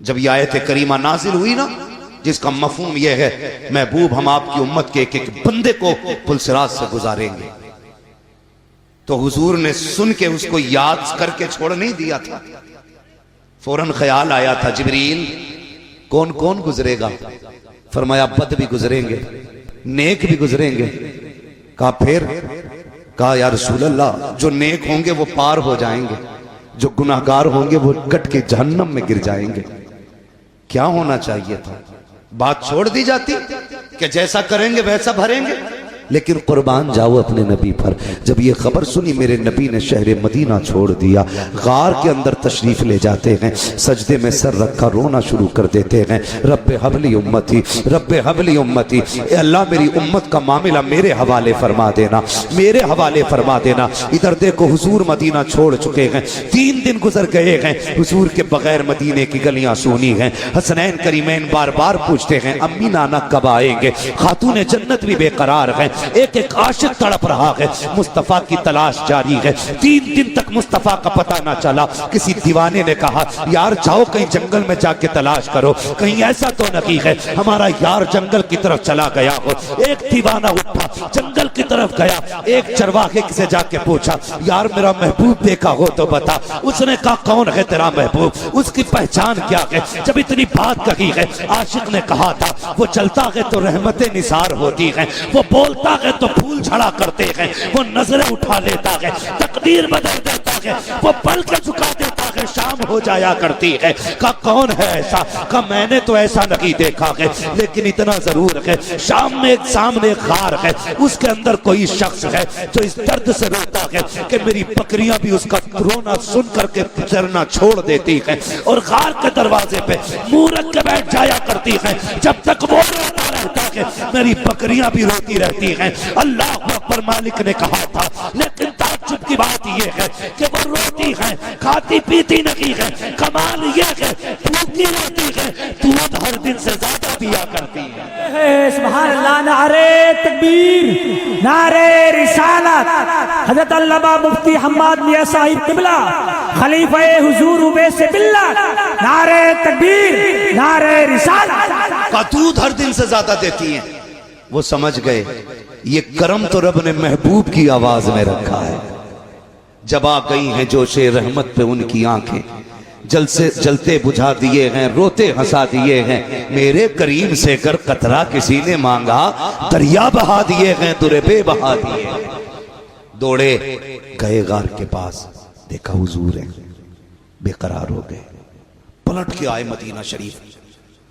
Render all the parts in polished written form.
جب یہ آیت کریمہ نازل ہوئی نا، جس کا مفہوم یہ ہے محبوب ہم آپ کی امت کے ایک ایک بندے کو پل صراط سے گزاریں گے، تو حضور نے سن کے اس کو یاد کر کے چھوڑ نہیں دیا تھا، فوراً خیال آیا تھا جبریل کون کون گزرے گا؟ فرمایا بد بھی گزریں گے، نیک بھی گزریں گے۔ کہا پھر؟ کہا یا رسول اللہ جو نیک ہوں گے وہ پار ہو جائیں گے، جو گناہگار ہوں گے وہ کٹ کے جہنم میں گر جائیں گے۔ کیا ہونا چاہیے تھا؟ بات چھوڑ دی جاتی کہ جیسا کریں گے ویسا بھریں گے، لیکن قربان جاؤ اپنے نبی پر۔ جب یہ خبر سنی میرے نبی نے شہر مدینہ چھوڑ دیا، غار کے اندر تشریف لے جاتے ہیں، سجدے میں سر رکھا رونا شروع کر دیتے ہیں، رب حبلی امتی، رب حبلی امتی، اے اللہ میری امت کا معاملہ میرے حوالے فرما دینا، میرے حوالے فرما دینا۔ ادھر دیکھو حضور مدینہ چھوڑ چکے ہیں، 3 دن گزر گئے ہیں، حضور کے بغیر مدینے کی گلیاں سونی ہیں۔ حسنین کریمین بار بار پوچھتے ہیں امی نانا کب آئیں گے؟ خاتون جنت بھی بے قرار ہیں، ایک ایک عاشق تڑپ رہا ہے، مصطفیٰ کی تلاش جاری ہے۔ 3 دن تک مصطفیٰ کا پتہ نہ چلا۔ کسی دیوانے نے کہا یار جاؤ کہیں جنگل میں جا کے تلاش کرو، کہیں ایسا تو نہیں ہے ہمارا یار جنگل کی طرف چلا گیا ہو۔ ایک دیوانہ اٹھا جنگل کی طرف گیا، ایک چرواہے سے جا کے پوچھا یار میرا محبوب دیکھا ہو تو بتا۔ اس نے کہا کون ہے تیرا محبوب، اس کی پہچان کیا ہے؟ جب اتنی بات کہی ہے، عاشق نے کہا تھا وہ چلتا ہے تو رحمتیں نثار ہوتی ہیں، وہ بولتا ہے تو پھول جھڑا کرتے ہیں، وہ نظریں اٹھا لیتا ہے تقدیر بدل دیتا ہے، وہ پل کے جھکا دیتا ہے شام ہو جایا کرتی ہے۔ کہا کون ہے ایسا؟ کہا میں نے تو ایسا نہیں دیکھا ہے، لیکن اتنا ضرور ہے شام میں ایک سامنے غار ہے، اس کے اندر کوئی شخص ہے جو اس درد سے روتا ہے کہ میری بکریاں بھی اس کا رونا سن کر کے چرنا چھوڑ دیتی ہیں، اور غار کے دروازے پہ منہ رکھ کے بیٹھ جایا کرتی ہیں، جب تک وہ روتا رہتا ہے میری بکریاں بھی روتی رہتی ہیں۔ اللہ اکبر مالک نے کہا تھا، لیکن تعجب کی بات یہ ہے کہ وہ روتی ہیں، کھاتی پیتی نہیں ہے، کمال یہ ہے بھوکی رہتی ہے، دودھ ہر دن سے زیادہ پیا کرتی ہے۔ سبحان اللہ، نعرہ تکبیر، نعرہ رسالت۔ حضرت علامہ مفتی حماد میاں صاحب قبلہ خلیفہ حضور اویس باللہ، نعرہ تکبیر، نعرہ رسالت۔ کا دودھ ہر دن سے زیادہ دیتی ہیں۔ وہ سمجھ گئے یہ کرم تو رب نے محبوب کی آواز میں رکھا ہے۔ جب آ گئی ہیں جوش رحمت پہ ان کی آنکھیں، جلتے بجھا دیے ہیں، روتے ہنسا دیے ہیں، میرے کریم سے کر قطرہ کسی نے مانگا، دریا بہا دیے ہیں، درے بے بہا دیے ہیں۔ دوڑے گئے غار کے پاس، دیکھا حضور ہیں، بے قرار ہو گئے، پلٹ کے آئے مدینہ شریف،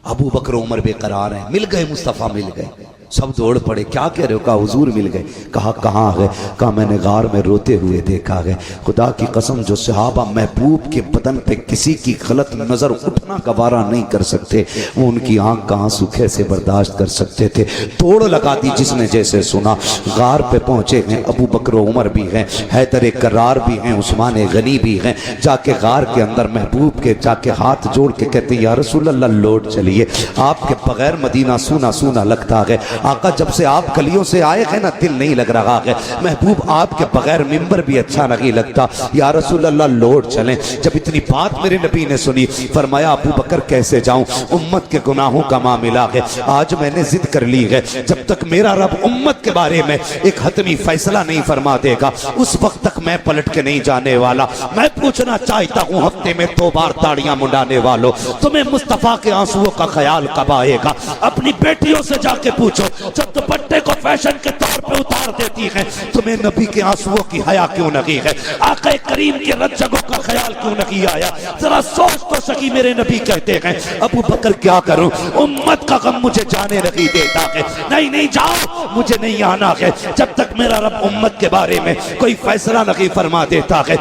ابو بکر عمر بے قرار ہیں، مل گئے مصطفیٰ، مل گئے، سب دوڑ پڑے، کیا کہہ رہے ہو؟ کہا حضور مل گئے۔ کہا کہاں ہے؟ کہا میں نے غار میں روتے ہوئے دیکھا ہے۔ خدا کی قسم جو صحابہ محبوب کے بدن پہ کسی کی غلط نظر اٹھنا گوارا نہیں کر سکتے، وہ ان کی آنکھ کا آنسو کیسے برداشت کر سکتے تھے؟ توڑ لگا دی جس نے جیسے سنا۔ غار پہ پہنچے ہیں، ابو بکر و عمر بھی ہیں، حیدر کرار بھی ہیں، عثمان غنی بھی ہیں، جا کے غار کے اندر محبوب کے جا کے ہاتھ جوڑ کے کہتے ہیں یا رسول اللہ لوٹ چلیے، آپ کے بغیر مدینہ سونا سونا لگتا ہے۔ آقا جب سے آپ گلیوں سے آئے ہیں نا دل نہیں لگ رہا ہے، محبوب آپ کے بغیر ممبر بھی اچھا نہیں لگتا، یا رسول اللہ لوٹ چلیں۔ جب اتنی بات میرے نبی نے سنی، فرمایا ابو بکر کیسے جاؤں، امت کے گناہوں کا معاملہ ہے، آج میں نے ضد کر لی ہے، جب تک میرا رب امت کے بارے میں ایک حتمی فیصلہ نہیں فرما دے گا اس وقت تک میں پلٹ کے نہیں جانے والا۔ میں پوچھنا چاہتا ہوں ہفتے میں 2 بار تاڑیاں منڈانے والوں، تمہیں مصطفیٰ کے آنسوؤں کا خیال کب آئے گا؟ اپنی بیٹیوں سے جا کے پوچھو جب دوپٹے کو فیشن کے طور پہ اتار دیتی ہیں، تمہیں نبی کے آنسوؤں کی حیا کیوں نہیں ہے؟ آقا کریم کے رجگوں کا خیال کیوں نہیں آیا؟ ذرا سوچ تو سکی۔ میرے نبی کہتے ہیں ابو بکر کیا کروں، امت کا غم مجھے جانے نہیں دیتا ہے، نہیں جاؤ، مجھے نہیں آنا ہے جب تک میرا رب امت کے بارے میں کوئی فیصلہ نہیں فرما دیتا ہے۔